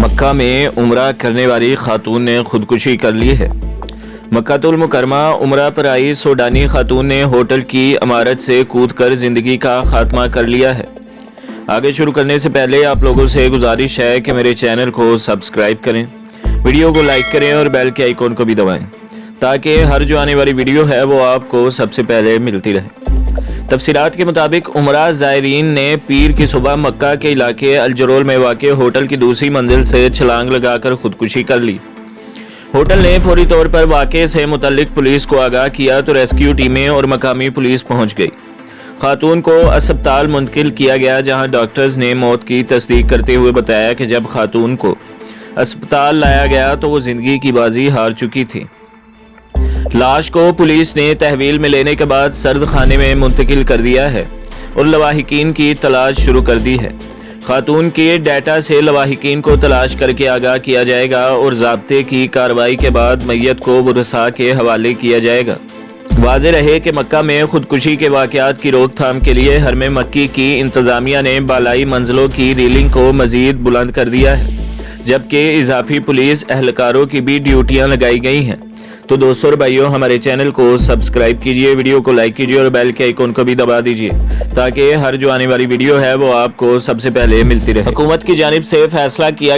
مکہ میں عمرہ کرنے والی خاتون نے خودکشی کر لی ہے۔ مکہ المکرمہ عمرہ پر آئی سوڈانی خاتون نے ہوٹل کی عمارت سے کود کر زندگی کا خاتمہ کر لیا ہے۔ آگے شروع کرنے سے پہلے آپ لوگوں سے گزارش ہے کہ میرے چینل کو سبسکرائب کریں، ویڈیو کو لائک کریں اور بیل کے آئیکن کو بھی دبائیں تاکہ ہر جو آنے والی ویڈیو ہے وہ آپ کو سب سے پہلے ملتی رہے۔ تفصیلات کے مطابق عمرہ زائرین نے پیر کی صبح مکہ کے علاقے الجرول میں واقع ہوٹل کی دوسری منزل سے چھلانگ لگا کر خودکشی کر لی۔ ہوٹل نے فوری طور پر واقعے سے متعلق پولیس کو آگاہ کیا تو ریسکیو ٹیمیں اور مقامی پولیس پہنچ گئی۔ خاتون کو اسپتال منتقل کیا گیا جہاں ڈاکٹرز نے موت کی تصدیق کرتے ہوئے بتایا کہ جب خاتون کو اسپتال لایا گیا تو وہ زندگی کی بازی ہار چکی تھی۔ لاش کو پولیس نے تحویل میں لینے کے بعد سرد خانے میں منتقل کر دیا ہے اور لواحقین کی تلاش شروع کر دی ہے۔ خاتون کے ڈیٹا سے لواحقین کو تلاش کر کے آگاہ کیا جائے گا اور ضابطے کی کارروائی کے بعد میت کو ورثاء کے حوالے کیا جائے گا۔ واضح رہے کہ مکہ میں خودکشی کے واقعات کی روک تھام کے لیے حرم مکی کی انتظامیہ نے بالائی منزلوں کی ریلنگ کو مزید بلند کر دیا ہے، جبکہ اضافی پولیس اہلکاروں کی بھی ڈیوٹیاں لگائی گئی ہیں۔ تو دوستو اور بھائیو، ہمارے چینل کو سبسکرائب کیجئے، ویڈیو کو لائک کیجئے اور بیل کے آئیکن کو بھی دبا دیجئے تاکہ ہر جو آنے والی ویڈیو ہے وہ آپ کو سب سے پہلے ملتی رہے۔ حکومت کی جانب سے فیصلہ کیا گیا